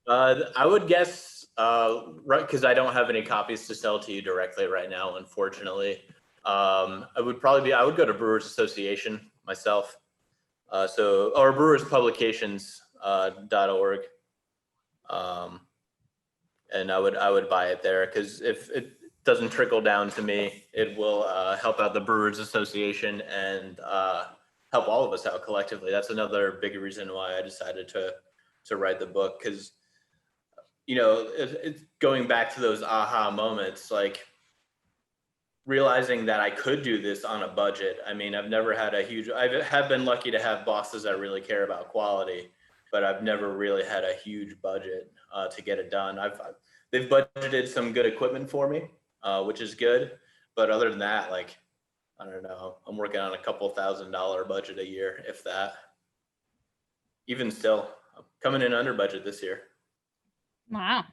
Speaker 2: I would guess, right, because I don't have any copies to sell to you directly right now, unfortunately. I would go to Brewers Association myself. Or brewerspublications.org. And I would buy it there, because if it doesn't trickle down to me, it will help out the Brewers Association and help all of us out collectively. That's another big reason why I decided to write the book, because it's going back to those aha moments, like realizing that I could do this on a budget. I mean, I have been lucky to have bosses that really care about quality, but I've never really had a huge budget to get it done. They've budgeted some good equipment for me, which is good. But other than that, like, I don't know, I'm working on a couple $1,000 budget a year, if that. Even still, I'm coming in under budget this year.
Speaker 1: Wow.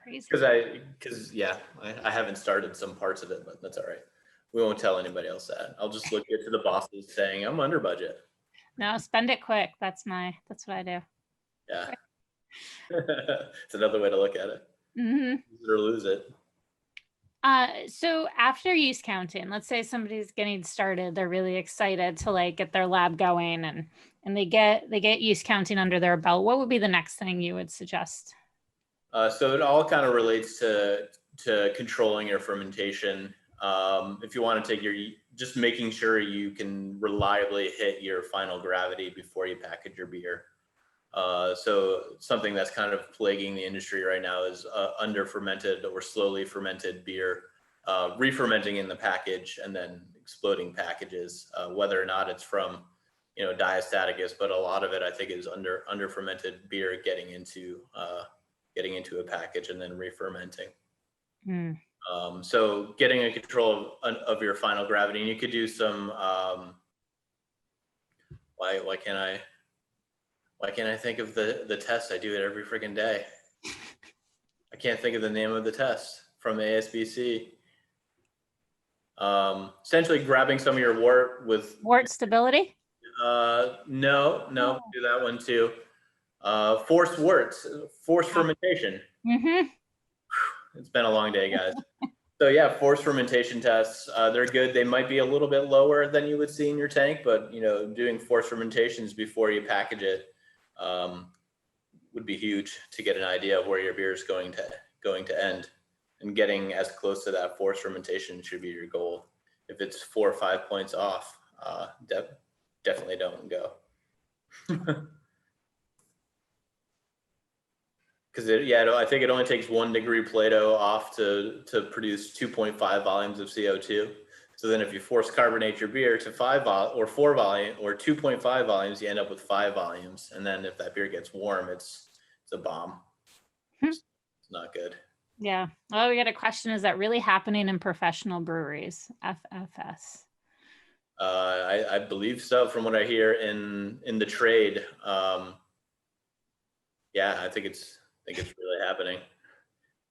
Speaker 1: Crazy.
Speaker 2: I haven't started some parts of it, but that's all right. We won't tell anybody else that. I'll just look to the bosses saying I'm under budget.
Speaker 1: No, spend it quick. That's what I do.
Speaker 2: Yeah. It's another way to look at it.
Speaker 1: Mm-hmm.
Speaker 2: Use it or lose it.
Speaker 1: So after yeast counting, let's say somebody's getting started, they're really excited to get their lab going, and they get yeast counting under their belt. What would be the next thing you would suggest?
Speaker 2: So it all kind of relates to controlling your fermentation. If you want to take just making sure you can reliably hit your final gravity before you package your beer. So something that's kind of plaguing the industry right now is under fermented or slowly fermented beer, re-fermenting in the package and then exploding packages, whether or not it's from diastaticus, but a lot of it I think is under fermented beer getting into a package and then re-fermenting. So getting a control of your final gravity, and you could do some why can't I think of the test? I do it every freaking day. I can't think of the name of the test from ASBC. Essentially grabbing some of your wort with
Speaker 1: Wort stability?
Speaker 2: no, do that one too. Forced worts, forced fermentation.
Speaker 1: Mm-hmm.
Speaker 2: It's been a long day, guys. So yeah, forced fermentation tests, they're good. They might be a little bit lower than you would see in your tank, but doing forced fermentations before you package it would be huge to get an idea of where your beer is going to end. And getting as close to that forced fermentation should be your goal. If it's 4 or 5 points off, definitely don't go. Because I think it only takes 1 degree Plato off to produce 2.5 volumes of CO2. So then if you force carbonate your beer to 4 volume or 2.5 volumes, you end up with 5 volumes. And then if that beer gets warm, it's a bomb. It's not good.
Speaker 1: Yeah. Oh, we got a question. Is that really happening in professional breweries? FFS.
Speaker 2: I believe so, from what I hear in the trade. Yeah, I think it's really happening.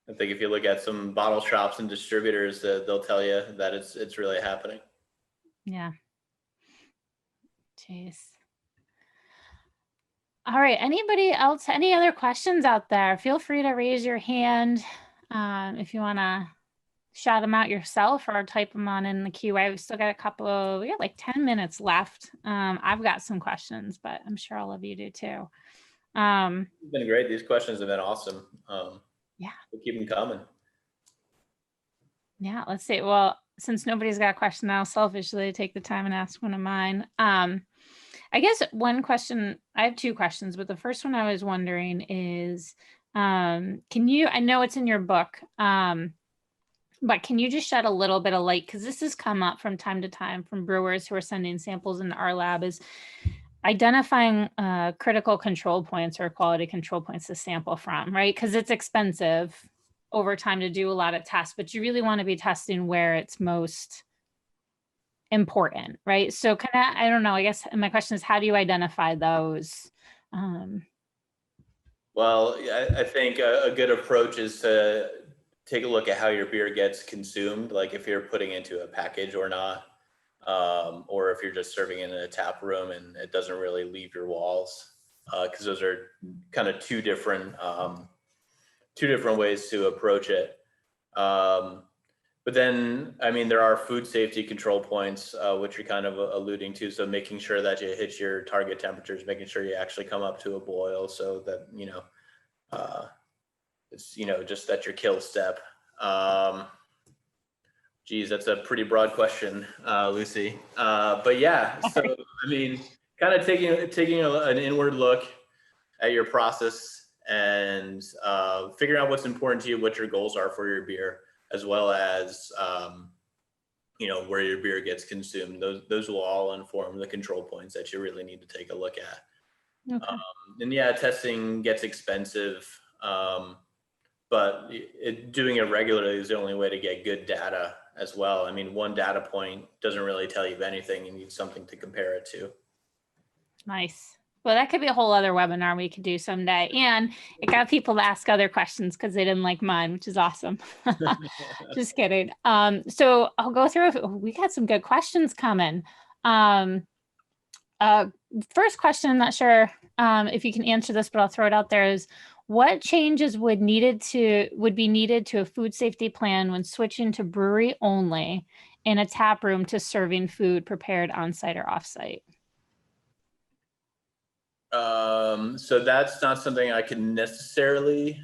Speaker 2: I think if you look at some bottle shops and distributors, they'll tell you that it's really happening.
Speaker 1: Yeah. Jeez. All right. Anybody else? Any other questions out there? Feel free to raise your hand if you want to shout them out yourself or type them on in the QA. We've still got we got like 10 minutes left. I've got some questions, but I'm sure all of you do too.
Speaker 2: It's been great. These questions have been awesome.
Speaker 1: Yeah.
Speaker 2: We'll keep them coming.
Speaker 1: Yeah, let's see. Well, since nobody's got a question, I'll selfishly take the time and ask one of mine. I guess one question, I have 2 questions, but the first one I was wondering is, I know it's in your book, but can you just shed a little bit of light? Because this has come up from time to time from brewers who are sending samples into our lab, is identifying critical control points or quality control points to sample from, right? Because it's expensive over time to do a lot of tests, but you really want to be testing where it's most important, right? So I don't know, I guess my question is, how do you identify those?
Speaker 2: Well, I think a good approach is to take a look at how your beer gets consumed, like if you're putting into a package or not, or if you're just serving it in a tap room and it doesn't really leave your walls, because those are kind of two different ways to approach it. But then, I mean, there are food safety control points, which you're kind of alluding to. So making sure that you hit your target temperatures, making sure you actually come up to a boil, so that, it's, just at your kill step. Geez, that's a pretty broad question, Lucy. But yeah, so I mean, kind of taking an inward look at your process and figuring out what's important to you, what your goals are for your beer, as well as where your beer gets consumed. Those will all inform the control points that you really need to take a look at. Okay. And yeah, testing gets expensive, but doing it regularly is the only way to get good data as well. I mean, one data point doesn't really tell you anything. You need something to compare it to. Nice.
Speaker 1: Well, that could be a whole other webinar we could do someday. And it got people to ask other questions because they didn't like mine, which is awesome. Just kidding. So I'll go through. We got some good questions coming. First question, I'm not sure if you can answer this, but I'll throw it out there, is what changes would be needed to a food safety plan when switching to brewery only in a tap room to serving food prepared on-site or off-site?
Speaker 2: So that's not something I can necessarily.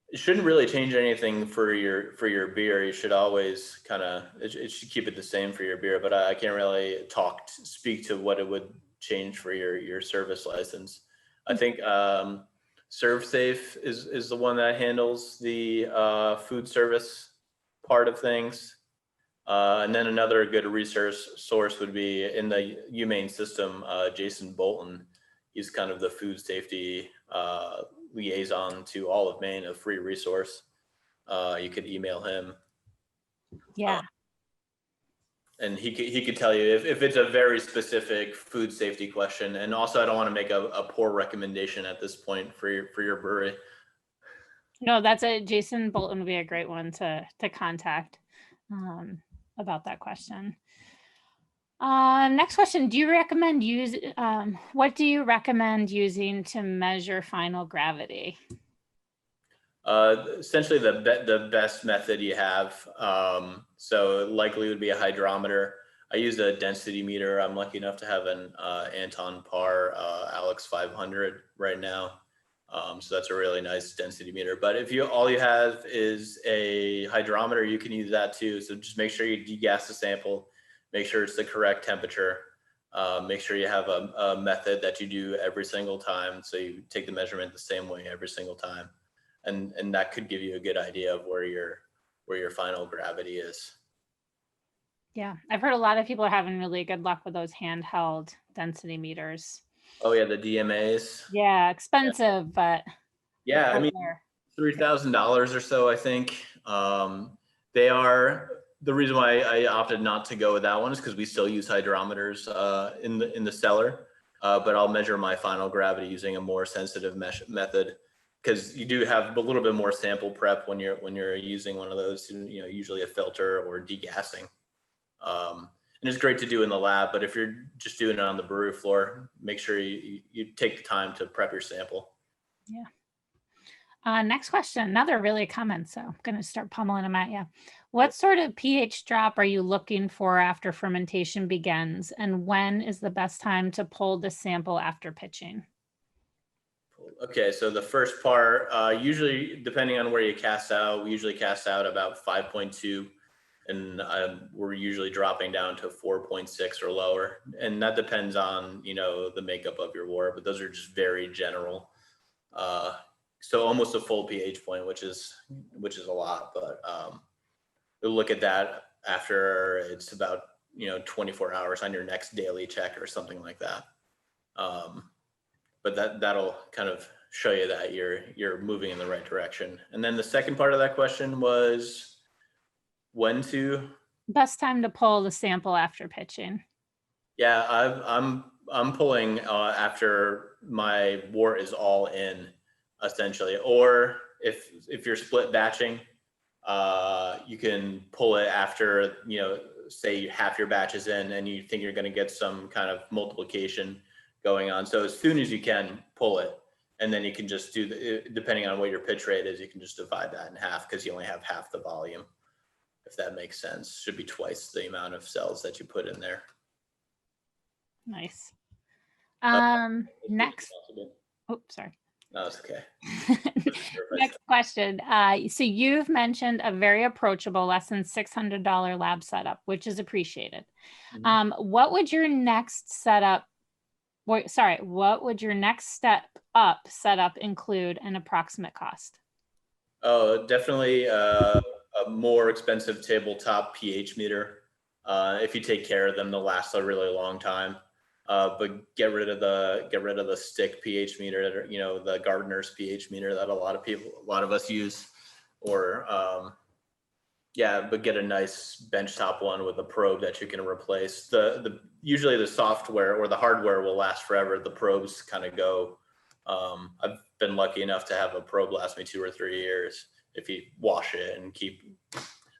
Speaker 2: It shouldn't really change anything for your beer. You should always it should keep it the same for your beer, but I can't really speak to what it would change for your service license. I think ServSafe is the one that handles the food service part of things. And then another good research source would be in the UMaine system, Jason Bolton. He's kind of the food safety liaison to all of Maine, a free resource. You could email him.
Speaker 1: Yeah.
Speaker 2: And he could tell you if it's a very specific food safety question. And also, I don't want to make a poor recommendation at this point for your brewery.
Speaker 1: No, Jason Bolton would be a great one to contact. about that question. Next question, do you recommend what do you recommend using to measure final gravity?
Speaker 2: Essentially the best method you have. So likely would be a hydrometer. I use a density meter. I'm lucky enough to have an Anton Par Alex 500 right now. So that's a really nice density meter. But if all you have is a hydrometer, you can use that too. So just make sure you degas the sample, make sure it's the correct temperature, make sure you have a method that you do every single time. So you take the measurement the same way every single time. And that could give you a good idea of where your final gravity is.
Speaker 1: Yeah, I've heard a lot of people are having really good luck with those handheld density meters.
Speaker 2: Oh yeah, the DMAs.
Speaker 1: Yeah, expensive, but
Speaker 2: yeah, I mean, $3,000 or so, I think. They are, the reason why I opted not to go with that one is because we still use hydrometers in the cellar, but I'll measure my final gravity using a more sensitive method, because you do have a little bit more sample prep when you're using one of those, usually a filter or degassing. And it's great to do in the lab, but if you're just doing it on the brewery floor, make sure you take the time to prep your sample.
Speaker 1: Yeah. Next question, another really common, so I'm going to start pummeling them at you. What sort of pH drop are you looking for after fermentation begins, and when is the best time to pull the sample after pitching?
Speaker 2: Okay, so the first part, usually depending on where you cast out, we usually cast out about 5.2. And we're usually dropping down to 4.6 or lower. And that depends on, the makeup of your wort, but those are just very general. So almost a full pH point, which is a lot, but we'll look at that after it's about, 24 hours on your next daily check or something like that. But that'll kind of show you that you're moving in the right direction. And then the second part of that question was, when to?
Speaker 1: Best time to pull the sample after pitching.
Speaker 2: Yeah, I'm pulling after my wort is all in, essentially. Or if you're split batching, you can pull it after, say half your batch is in and you think you're going to get some kind of multiplication going on. So as soon as you can, pull it. And then you can just do, depending on what your pitch rate is, you can just divide that in half because you only have half the volume. If that makes sense. Should be twice the amount of cells that you put in there.
Speaker 1: Nice. Next. Oh, sorry.
Speaker 2: No, it's okay.
Speaker 1: Next question. So you've mentioned a very approachable, less than $600 lab setup, which is appreciated. Mm-hmm. What would your next step up setup include, an approximate cost?
Speaker 2: Oh, definitely a more expensive tabletop pH meter. If you take care of them, they'll last a really long time. But get rid of the stick pH meter, the gardener's pH meter that a lot of us use, or but get a nice benchtop one with a probe that you can replace. Usually the software or the hardware will last forever. The probes kind of go. I've been lucky enough to have a probe last me 2 or 3 years. If you wash it and keep,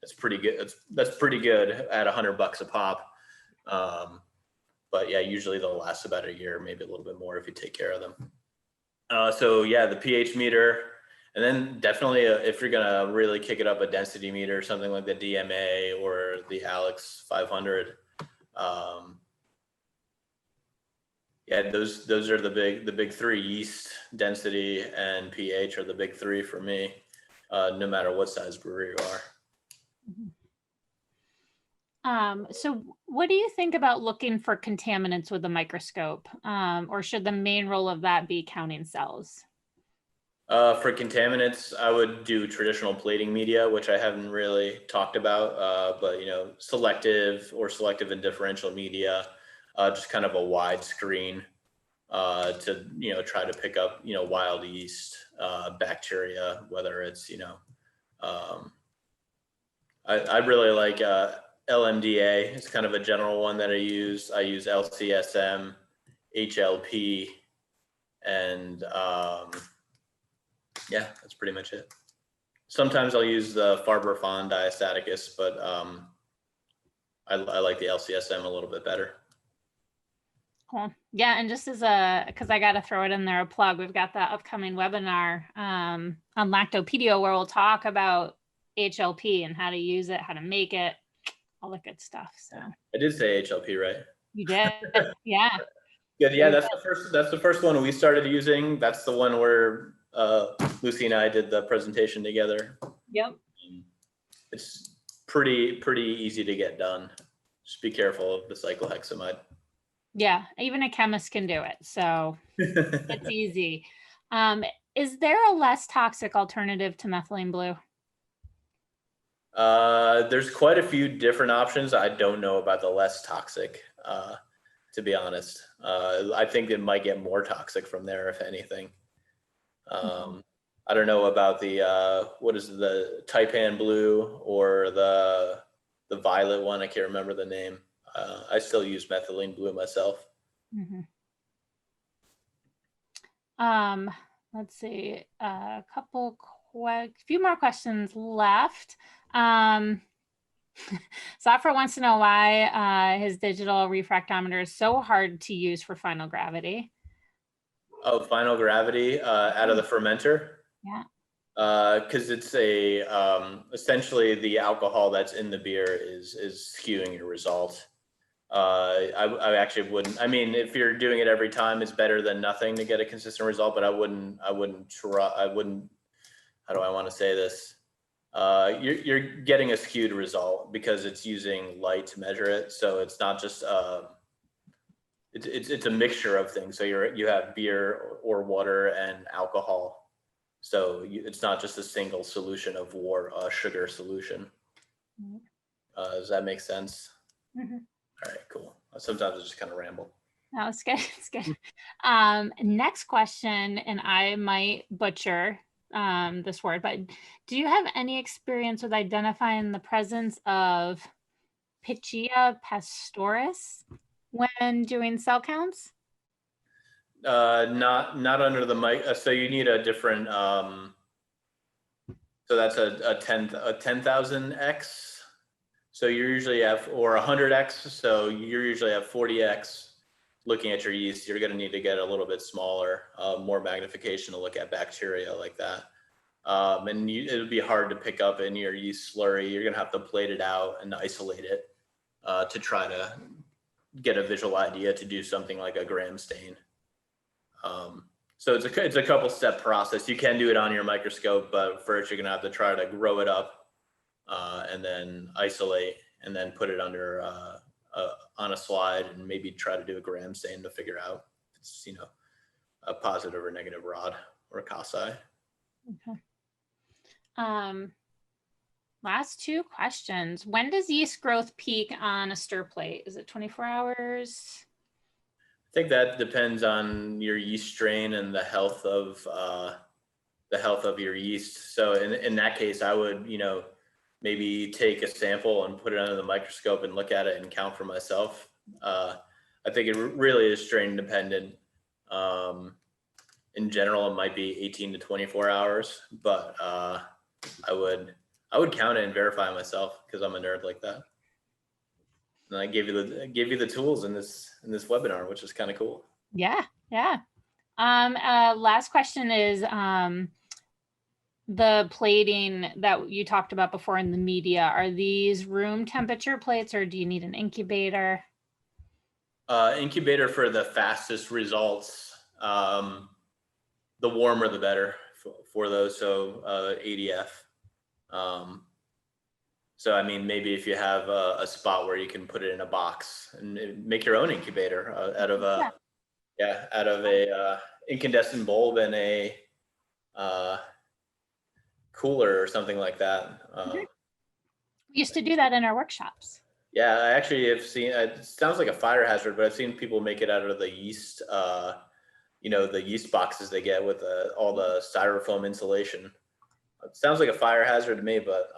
Speaker 2: it's pretty good. That's pretty good at $100 a pop. But yeah, usually they'll last about a year, maybe a little bit more if you take care of them. So yeah, the pH meter, and then definitely if you're gonna really kick it up, a density meter, something like the DMA or the Alex 500. Yeah, those are the big three. Yeast, density, and pH are the big three for me, no matter what size brewery you are.
Speaker 1: So what do you think about looking for contaminants with a microscope? Or should the main role of that be counting cells?
Speaker 2: For contaminants, I would do traditional plating media, which I haven't really talked about, but selective and differential media, just kind of a wide screen to try to pick up wild yeast, bacteria, whether it's I really like LMDA. It's kind of a general one that I use. I use LCSM, HLP, and yeah, that's pretty much it. Sometimes I'll use the Farber-Fon diastaticus, but I like the LCSM a little bit better.
Speaker 1: Cool. Yeah, and just as because I got to throw it in there, a plug, we've got the upcoming webinar on Lactopedia where we'll talk about HLP and how to use it, how to make it, all the good stuff. So
Speaker 2: I did say HLP, right?
Speaker 1: you did, yeah.
Speaker 2: Yeah, that's the first one we started using. That's the one where Lucy and I did the presentation together.
Speaker 1: Yep.
Speaker 2: It's pretty easy to get done. Just be careful of the cyclohexamide.
Speaker 1: Yeah, even a chemist can do it, so it's easy. Is there a less toxic alternative to methylene blue?
Speaker 2: There's quite a few different options. I don't know about the less toxic, to be honest. I think it might get more toxic from there, if anything. I don't know about the what is the Taipan blue or the violet one. I can't remember the name. I still use methylene blue myself.
Speaker 1: Let's see, a few more questions left. Software wants to know why his digital refractometer is so hard to use for final gravity.
Speaker 2: Oh, final gravity out of the fermenter?
Speaker 1: Yeah.
Speaker 2: Because it's a essentially the alcohol that's in the beer is skewing your result. I actually wouldn't. I mean, if you're doing it every time, it's better than nothing to get a consistent result. But I wouldn't try. I wouldn't. How do I want to say this? You're getting a skewed result because it's using light to measure it. So it's not just it's a mixture of things. So you have beer or water and alcohol. So it's not just a single solution of sugar solution. Does that make sense? All right, cool. Sometimes I just kind of ramble.
Speaker 1: No, it's good. It's good. Next question, and I might butcher this word, but do you have any experience with identifying the presence of Pichia pastoris when doing cell counts?
Speaker 2: Not under the mic. So you need a different. So that's a 10,000x. So you usually have, or 100x. So you usually have 40x. Looking at your yeast, you're going to need to get a little bit smaller, more magnification to look at bacteria like that. And it would be hard to pick up in your yeast slurry. You're going to have to plate it out and isolate it to try to get a visual idea to do something like a gram stain. So it's a couple step process. You can do it on your microscope, but first you're going to have to try to grow it up and then isolate and then put it under on a slide and maybe try to do a gram stain to figure out if it's, a positive or negative rod or a Kasai.
Speaker 1: Okay. Last two questions. When does yeast growth peak on a stir plate? Is it 24 hours?
Speaker 2: I think that depends on your yeast strain and the health of your yeast. So in that case, I would, maybe take a sample and put it under the microscope and look at it and count for myself. I think it really is strain dependent. In general, it might be 18 to 24 hours, but I would count it and verify myself because I'm a nerd like that. And I gave you the tools in this webinar, which is kind of cool.
Speaker 1: Yeah. Last question is the plating that you talked about before in the media. Are these room temperature plates, or do you need an incubator?
Speaker 2: Incubator for the fastest results. The warmer, the better for those. So ADF. So, I mean, maybe if you have a spot where you can put it in a box and make your own incubator out of a incandescent bulb and a cooler or something like that.
Speaker 1: We used to do that in our workshops.
Speaker 2: Yeah, I actually have seen, it sounds like a fire hazard, but I've seen people make it out of the yeast, the yeast boxes they get with all the styrofoam insulation. It sounds like a fire hazard to me, but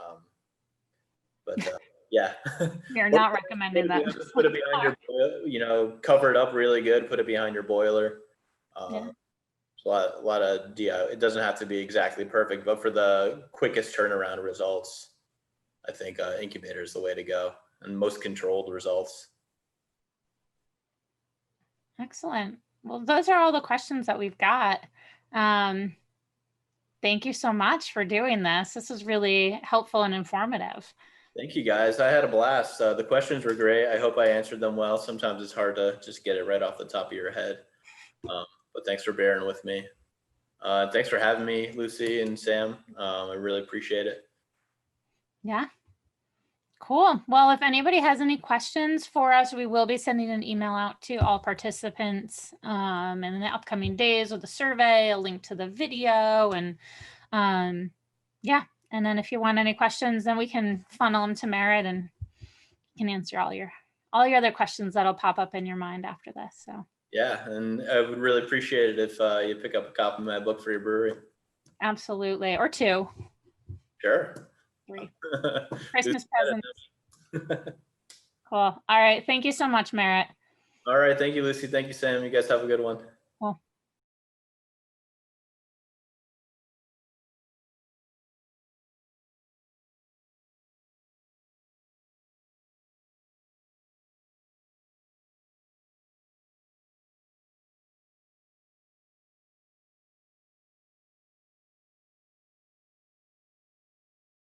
Speaker 2: yeah.
Speaker 1: You're not recommending that.
Speaker 2: Just put it behind your boiler, cover it up really good, put it behind your boiler. A lot of DIY. It doesn't have to be exactly perfect, but for the quickest turnaround results, I think incubator is the way to go. and most controlled results.
Speaker 1: Excellent. Well, those are all the questions that we've got. Thank you so much for doing this. This is really helpful and informative.
Speaker 2: Thank you, guys. I had a blast. The questions were great. I hope I answered them well. Sometimes it's hard to just get it right off the top of your head. But thanks for bearing with me. Thanks for having me, Lucy and Sam. I really appreciate it.
Speaker 1: Yeah. Cool. Well, if anybody has any questions for us, we will be sending an email out to all participants in the upcoming days with a survey, a link to the video, and yeah. And then if you want any questions, then we can funnel them to Merritt and can answer all your other questions that'll pop up in your mind after this. So
Speaker 2: yeah, and I would really appreciate it if you pick up a copy of my book for your brewery.
Speaker 1: Absolutely, or 2.
Speaker 2: Sure.
Speaker 1: 3. Christmas presents. Cool. All right. Thank you so much, Merritt.
Speaker 2: All right. Thank you, Lucy. Thank you, Sam. You guys have a good one.